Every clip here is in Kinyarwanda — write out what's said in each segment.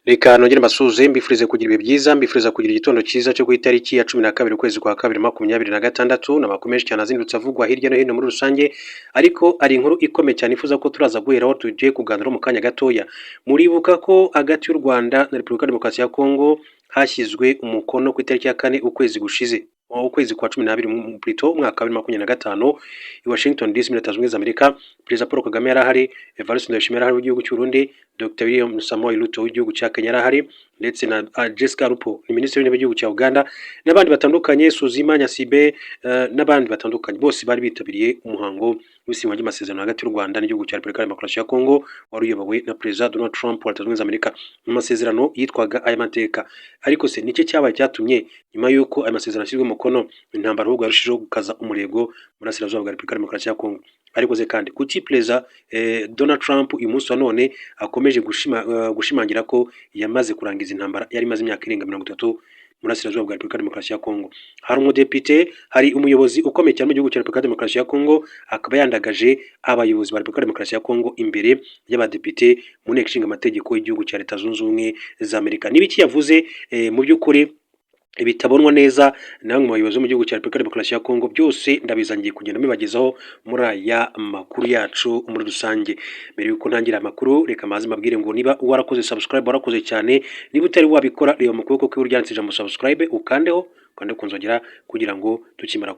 Reka nongere mbasuhuze mbifurize kugira ibihe byiza, mbifuriza kugira igitondo cyiza cyo ku itariki ya 12 ukwezi kwa 2026 n'amakuru menshi cyane azindutse avugwa hirya no hino muri rusange, ariko ari inkuru ikomeye cyane ifuza ko turaza guheraho tugiye kuganira mu kanya gatoya. Muribuka ko hagati y'u Rwanda na Repubulika ya Demokarasi ya Kongo hashyizwe umukono ku itariki ya 4 ukwezi gushize, ukwezi kwa 12 mu Brito umwaka wa 2025 i Washington DC muri Leta Zunze Ubumwe za Amerika. Perezida Paul Kagame yarahari, Evariste Ndayishimiye yarahari w'igihugu cy'u Burundi, Dr William Samoei Ruto w'igihugu cya Kenya yarahari, ndetse na Jessica Rupo ni minisitiri w'intebe w'igihugu cya Uganda, n'abandi batandukanye, Suzima Nyasibe n'abandi batandukanye. Bose bari bitabiriye umuhango w'isinywa ry'amasezerano hagati y'u Rwanda n'igihugu cya Repubulika ya Demokarasi ya Kongo wari uyobowe na Perezida Donald Trump wa Leta Zunze Ubumwe za Amerika. Mu masezerano yitwaga aya mateka. Ariko se nicyo cyabaye cyatumye nyuma y'uko aya masezerano ashyizwe umukono intambara ahubwo yarushijeho gukaza umurego mu burasirazuba bwa Repubulika ya Demokarasi ya Kongo? Ariko ze kandi kuki Perezida Donald Trump uyu munsi wa none akomeje gushimangira ko yamaze kurangiza intambara yari imaze imyaka irenga 30 mu burasirazuba bwa Repubulika ya Demokarasi ya Kongo? Hari umudepite, hari umuyobozi ukomeye cyane mu gihugu cya Repubulika ya Demokarasi ya Kongo, akaba yandagaje abayobozi ba Repubulika ya Demokarasi ya Kongo imbere y'abadepite mu nteko ishinga amategeko y'igihugu cya Leta Zunze Ubumwe za Amerika. N'ibiki yavuze mu by'ukuri bitabonwa neza na bamwe mu bayobozi mu gihugu cya Repubulika ya Demokarasi ya Kongo, byose ndabizangiye kugenda mbibagezaho muri aya makuru yacu muri rusange. Mbere yuko ntangira amakuru, reka maze mbabwire ngo niba warakoze subscribe warakoze cyane, niba utari wabikora reba mu kuboko kw'iburyo handitse ijambo subscribe ukandeho kandi kunzogera kugira ngo tukimara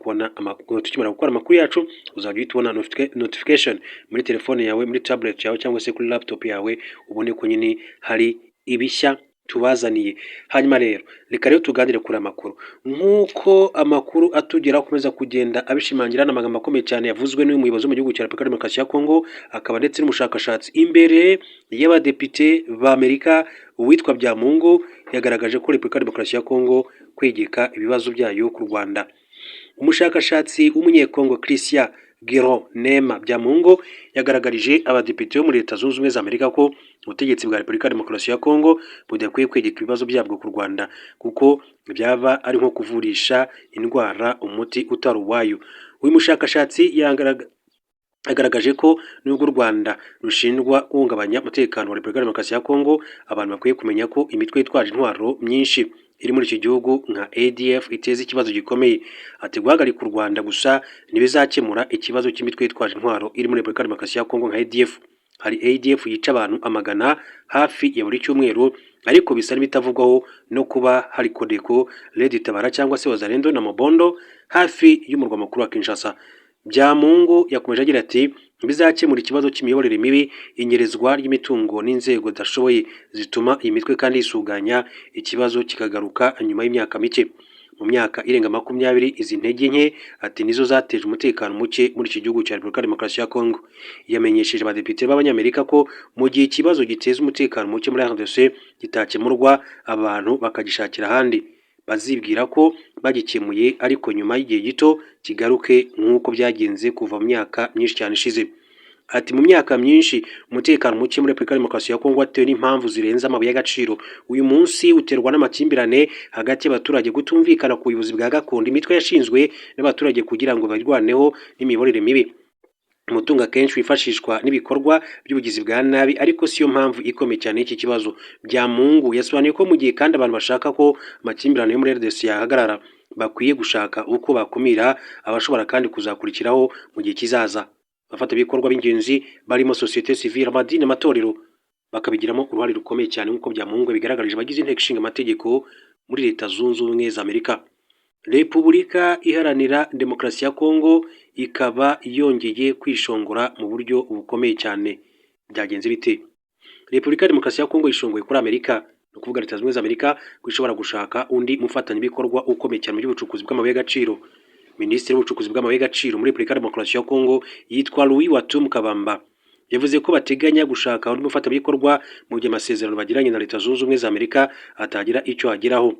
gukora amakuru yacu uzajya uhita notification muri telefone yawe, muri tablet yawe cyangwa se kuri laptop yawe, ubone ko nyine hari ibishya tubazaniye. Hanyuma rero reka rero tuganire kuri amakuru. Nk'uko amakuru atugera akomeza kugenda abishimangira n'amagambo akomeye cyane yavuzwe n'umuyobozi mu gihugu cya Repubulika ya Demokarasi ya Kongo, akaba ndetse n'umushakashatsi imbere y'abadepite b'Amerika, uwitwa Byamungu yagaragaje ko Repubulika ya Demokarasi ya Kongo kwegeka ibibazo byayo ku Rwanda. Umushakashatsi w'umunyekongo Christian Giro Nema Byamungu yagaragarije abadepite bo muri Leta Zunze Ubumwe za Amerika ko ubutegetsi bwa Repubulika ya Demokarasi ya Kongo budakwiye kwegeka ibibazo byabwo ku Rwanda, kuko byaba ari nko kuvurisha indwara umuti utari uwayo. Uyu mushakashatsi yagaragaje ko nubwo u Rwanda rushinjwa guhungabanya umutekano wa Repubulika ya Demokarasi ya Kongo, abantu bakwiye kumenya ko imitwe yitwaje intwaro myinshi iri muri iki gihugu nka ADF iteza ikibazo gikomeye. Ati guhagarika u Rwanda gusa ntibizakemura ikibazo cy'imitwe yitwaje intwaro iri muri Repubulika ya Demokarasi ya Kongo nka ADF. Hari ADF yica abantu amagana hafi ya buri cyumweru, ariko bisa n'ibitavugwaho no kuba hari Codeco, Red Tabara cyangwa se Wazalendo na Mobondo hafi y'umurwa mukuru wa Kinshasa. Byamungu yakomeje agira ati bizakemura ikibazo cy'imiyoborere mibi, inyerezwa ry'imitungo n'inzego zidashoboye zituma iyi mitwe kandi yisuganya, ikibazo kikagaruka nyuma y'imyaka mike. Mu myaka irenga 20 izi ntege nke ati nizo zateje umutekano muke muri iki gihugu cya Repubulika ya Demokarasi ya Kongo. Yamenyesheje abadepite b'abanyamerika ko mu gihe ikibazo giteza umutekano muke muri RDC kitakemurwa, abantu bakagishakira ahandi, bazibwira ko bagikemuye, ariko nyuma y'igihe gito kigaruke nk'uko byagenze kuva mu myaka myinshi cyane ishize. Ati mu myaka myinshi umutekano muke muri Repubulika ya Demokarasi ya Kongo watewe n'impamvu zirenze amabuye y'agaciro. Uyu munsi uterwa n'amakimbirane hagati y'abaturage, gutumvikana ku buyobozi bwa gakondo, imitwe yashinzwe n'abaturage kugira ngo barwaneho n'imiyoborere mibi. Umutungo akenshi wifashishwa n'ibikorwa by'ubugizi bwa nabi, ariko siyo mpamvu ikomeye cyane y'iki kibazo. Byamungu yasobanuye ko mu gihe kandi abantu bashaka ko amakimbirane yo muri RDC yahagarara, bakwiye gushaka uko bakumira abashobora kandi kuzakurikiraho mu gihe kizaza. Bafata ibikorwa b'ingenzi barimo societe civile, amadini, amatorero bakabigiramo uruhare rukomeye cyane, nk'uko Byamungu bigaragarije abagize inteko ishinga amategeko muri Leta Zunze Ubumwe za Amerika. Repubulika Iharanira Demokarasi ya Kongo ikaba yongeye kwishongora mu buryo bukomeye cyane. Byagenze bite? Repubulika ya Demokarasi ya Kongo ishongoye kuri Amerika, no kuvuga Leta Zunze Ubumwe za Amerika ko ishobora gushaka undi mufatanyabikorwa ukomeye cyane mu by'ubucukuzi bw'amabuye y'agaciro. Minisitiri w'ubucukuzi bw'amabuye y'agaciro muri Repubulika ya Demokarasi ya Kongo yitwa Louis Watum Kabamba yavuze ko bateganya gushaka undi mufatanyabikorwa mu gihe amasezerano bagiranye na Leta Zunze Ubumwe za Amerika atagira icyo ageraho.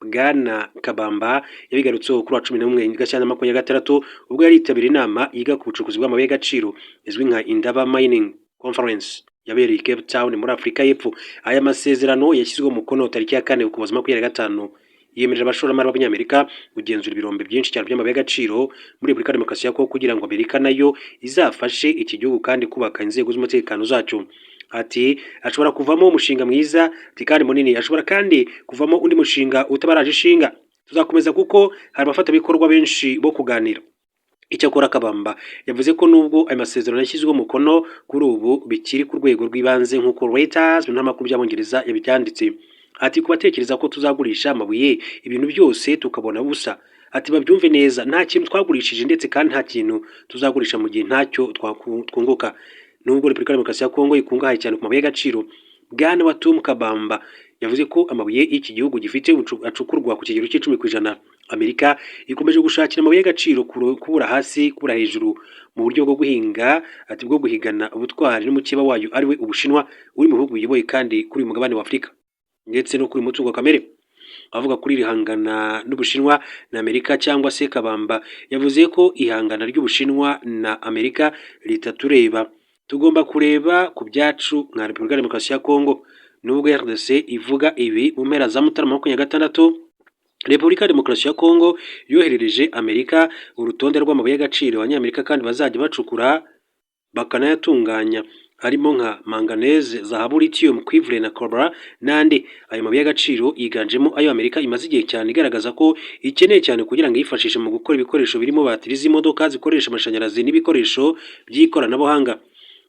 Bwana Kabamba yabigarutseho kuri 11 Gashyantare 2026 ubwo yari yitabiriye inama yiga ku bucukuzi bw'amabuye y'agaciro izwi nka Indaba Mining Conference yabereye Cape Town muri Afurika y'Epfo. Aya masezerano yashyizwe mu mukono tariki ya 4 Ukuboza 2025 yemerera abashoramari b'Abanyamerika kugenzura ibirombe byinshi cyane by'amabuye y'agaciro muri Repubulika ya Demokarasi ya Kongo kugira ngo Amerika nayo izafashe iki gihugu kandi kubaka inzego z'umutekano zacyo. ati ashobora kuvamo umushinga mwiza kandi munini, ashobora kandi kuvamo undi mushinga utabaraje ishinga. Tuzakomeza kuko hari abafatanyabikorwa benshi bo kuganira. Icyakora Kabamba yavuze ko nubwo ayo masezerano yashyizweho umukono kuri ubu bikiri ku rwego rw'ibanze nk'uko Reuters n'amakuru by'Abongereza yabyanditse. Ati kubatekereza ko tuzagurisha amabuye ibintu byose tukabona busa, ati babyumve neza, nta kintu twagurishije ndetse kandi nta kintu tuzagurisha mu gihe ntacyo twunguka. Nubwo Repubulika ya Demokarasi ya Kongo ikungahaye cyane ku mabuye y'agaciro, Bwana Watum Kabamba yavuze ko amabuye y'iki gihugu gifite acukurwa ku kigero c'10%. Amerika ikomeje gushakira amabuye y'agaciro kubura hasi kubura hejuru mu buryo bwo guhinga, ati bwo guhigana ubutwari n'umukeba wayo ariwe Ubushinwa uri mu bihugu biyoboye kandi kuri uyu mugabane wa Afurika ndetse no kuri mutungo kamere. Avuga kuri rihangana n'Ubushinwa na Amerika cyangwa se Kabamba yavuze ko ihangana ry'Ubushinwa na Amerika ritatureba, tugomba kureba ku byacu nka Repubulika ya Demokarasi ya Kongo. Nubwo RDC ivuga ibi mu mpera za Mutarama 2026, Repubulika ya Demokarasi ya Kongo yoherereje Amerika urutonde rw'amabuye y'agaciro abanyamerika kandi bazajya bacukura bakanayatunganya, harimo nka manganese, zahabu, lithium, cuivre na cobra n'andi. Ayo mabuye y'agaciro yiganjemo ayo Amerika imaze igihe cyane igaragaza ko ikeneye cyane kugira ngo yifashishe mu gukora ibikoresho birimo batiri z'imodoka zikoresha amashanyarazi n'ibikoresho by'ikoranabuhanga.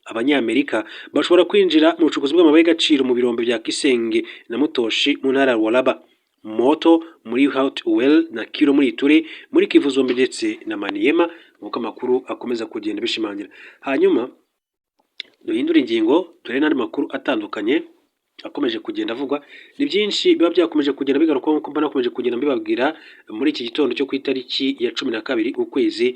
Abanyamerika bashobora kwinjira mu bucukuzi bw'amabuye y'agaciro mu birombe bya Kisenge na Mutoshi mu ntara ya Lualaba, Moto muri Haut-Uele na Kilo muri Ituri muri Kivu zombi ndetse na Maniema, nk'uko amakuru akomeza kugenda bishimangira. Hanyuma duhindura ingingo turebe n'andi makuru atandukanye akomeje kugenda avugwa. Ni byinshi biba byakomeje kugenda bigaruka nk'uko mbona nakomeje kugenda mbibabwira muri iki gitondo cyo ku itariki ya 12 ukwezi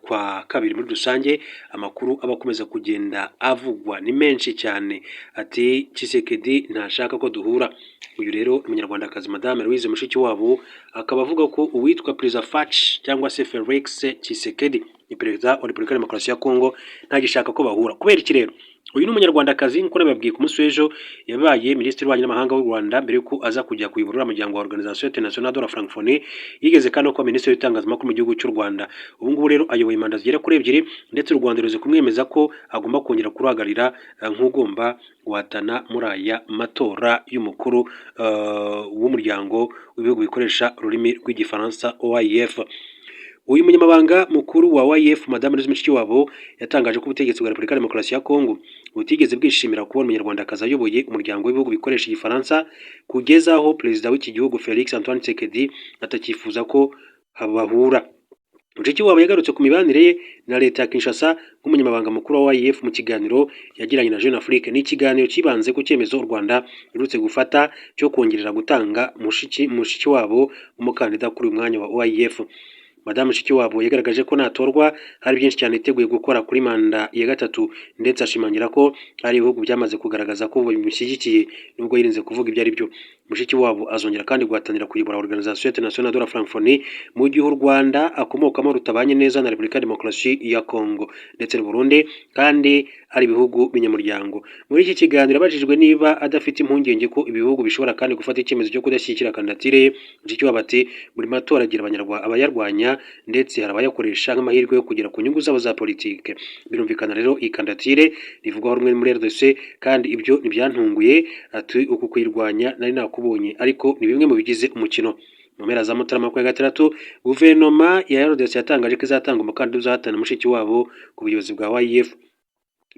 kwa kabiri. Muri rusange amakuru aba akomeza kugenda avugwa ni menshi cyane. Ati Tshisekedi ntashaka ko duhura. Uyu rero umunyarwandakazi Madame Louise Mushikiwabo akaba avuga ko uwitwa Perezida Faci cyangwa se Felix Tshisekedi ni perezida wa Repubulika ya Demokarasi ya Kongo ntagishaka ko bahura. Kubera iki rero? Uyu ni umunyarwandakazi nk'uko nababwiye ku munsi w'ejo yabaye minisitiri w'ububanyi n'amahanga w'u Rwanda mbere yuko aza kujya kuyobora umuryango wa Organisation Internationale de la Francophonie. Yigeze kandi ko minisitiri w'itangazamakuru mu gihugu cy'u Rwanda. Ubu ngubu rero ayoboye manda zigera kuri 2 ndetse u Rwanda ruze kumwemeza ko agomba kongera kuruhagarira nk'ugomba guhatana muri aya matora y'umukuru w'umuryango w'ibihugu bikoresha ururimi rw'igifaransa OIF. Uyu munyamabanga mukuru wa OIF Madame Louise Mushikiwabo yatangaje ko ubutegetsi bwa Repubulika ya Demokarasi ya Kongo butigeze bwishimira kubona umunyarwandakazi ayoboye umuryango w'ibihugu bikoresha igifaransa kugeza aho perezida w'iki gihugu Felix Antoine Tshisekedi atakifuza ko bahura. Mushikiwabo yagarutse ku mibanire ye na leta ya Kinshasa nk'umunyamabanga mukuru wa OIF mu kiganiro yagiranye na Jeune Afrique. Ni ikiganiro kibanze ku cyemezo u Rwanda rurutse gufata cyo kongerera gutanga Mushikiwabo umukandida kuri uyu mwanya wa OIF. Madame Mushikiwabo yagaragaje ko natorwa hari byinshi cyane iteguye gukora kuri manda ya gatatu ndetse ashimangira ko hari ibihugu byamaze kugaragaza ko bimushyigikiye nubwo yirinze kuvuga ibyo ari byo. Mushikiwabo azongera kandi guhatanira kuyobora Organisation Internationale de la Francophonie mu gihe u Rwanda akomokamo rutabanye neza na Repubulika ya Demokarasi ya Kongo ndetse n'u Burundi kandi ari ibihugu binyamuryango. Muri iki kiganiro abajijwe niba adafite impungenge ko ibihugu bishobora kandi gufata icyemezo cyo kudashyigikira kandidatire ye, Mushikiwabo ati buri matora agira abayarwanya ndetse hari abayakoresha nk'amahirwe yo kugera ku nyungu zabo za politike. Birumvikana rero iyi kandidatire rivugwaho rumwe muri RDC kandi ibyo ntibyantunguye. Ati uku kuyirwanya nari nakubonye ariko ni bimwe mu bigize umukino. Mu mpera za Mutarama 2023 guverinoma ya RDC yatangaje ko izatanga umukandida uzahatana Mushikiwabo ku buyobozi bwa OIF.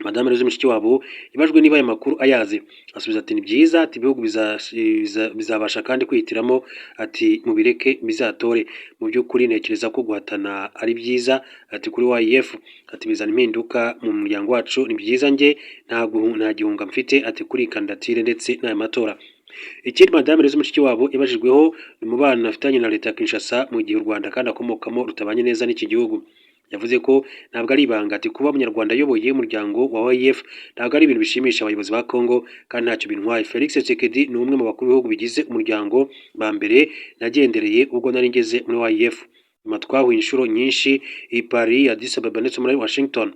Madame Louise Mushikiwabo ibajwe niba aya makuru ayazi asubiza ati ni byiza, ati ibihugu bizabasha kandi kwihitiramo, ati mubireke bizatore. Mu by'ukuri ntekereza ko guhatana ari byiza, ati kuri OIF, ati bizana impinduka mu muryango wacu, ni byiza nge nta gihunga mfite, ati kuri kandidatire ndetse n'aya matora. Ikindi Madame Louise Mushikiwabo yabajijweho umubano afitanye na leta ya Kinshasa mu gihe u Rwanda kandi akomokamo rutabanye neza n'iki gihugu. Yavuze ko ntabwo ari ibanga, ati kuba umunyarwanda ayoboye umuryango wa OIF ntabwo ari ibintu bishimisha abayobozi ba Kongo kandi ntacyo bintwaye. Felix Tshisekedi ni umwe mu bakuru b'ibihugu bigize umuryango ba mbere nagendereye ubwo nari ngeze muri OIF. Nyuma twahuye inshuro nyinshi i Paris, Addis Ababa ndetse muri Washington.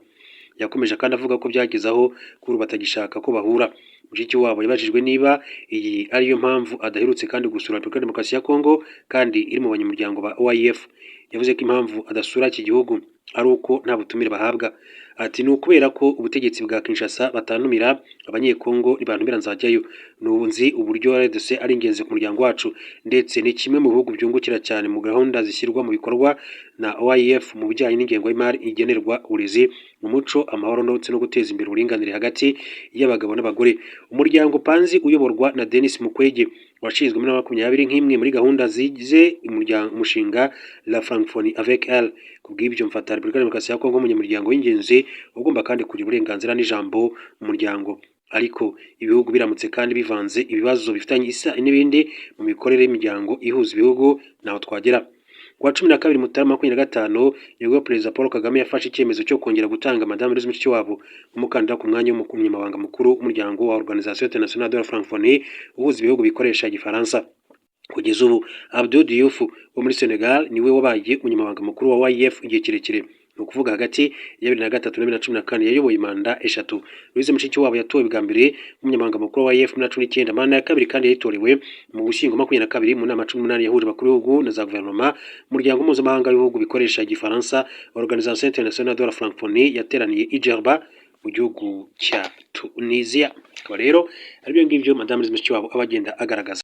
Yakomeje kandi avuga ko byageze aho kuri batagishaka ko bahura. Mushikiwabo yabajijwe niba iyi ariyo mpamvu adaherutse kandi gusura Repubulika ya Demokarasi ya Kongo kandi iri mu banyamuryango ba OIF. Yavuze ko impamvu adasura iki gihugu ari uko nta butumire bahabwa. ati ni ukubera ko ubutegetsi bwa Kinshasa batanumira abanyekongo nibantumira nzajyayo n'ubu nzi uburyo RDC ari ingenzi ku muryango wacu ndetse ni kimwe mu bihugu byungukira cyane mu gahunda zishyirwa mu bikorwa na OIF mu bijyanye n'ingengo y'imari igenerwa uburezi mu muco amahoro ndetse no guteza imbere uburinganire hagati y'abagabo n'abagore. Umuryango Panzi uyoborwa na Denis Mukwege washinzwe muri 2020 nk'imwe muri gahunda zigize umushinga La Francophonie avec elle. Kubw'ibyo mfata Repubulika Demokarasi ya Kongo umunyamuryango w'ingenzi ugomba kandi kugira uburenganzira n'ijambo mu muryango. Ariko ibihugu biramutse kandi bivanze ibibazo bifitanye isa n'ibindi mu mikorere y'imiryango ihuza ibihugu naho twagera. Kuwa 12 Mutarama 2025 nibwo Perezida Paul Kagame yafashe icyemezo cyo kongera gutanga Madame Louise Mushikiwabo nk'umukandida ku mwanya w'umunyamabanga mukuru w'umuryango wa Organisation Internationale de la Francophonie uhuza ibihugu bikoresha igifaransa. Kugeza ubu Abdou Diouf wo muri Senegal niwe wabaye umunyamabanga mukuru wa OIF igihe kirekire, ni ukuvuga hagati ya 2003 na 2014 yayoboye manda eshatu. Louise Mushikiwabo yatowe bwa mbere nk'umunyamabanga mukuru wa OIF muri 2019, manda ya kabiri kandi yayitorewe mu Gushyingo 2022 mu nama 18 yahuje abakuru b'ibihugu na za guverinoma umuryango mpuzamahanga w'ibihugu bikoresha igifaransa Organisation Internationale de la Francophonie yateraniye i Djerba mu gihugu cya Tunisia. Akaba rero aribyo ngibyo Madame Louise Mushikiwabo abagenda agaragaza.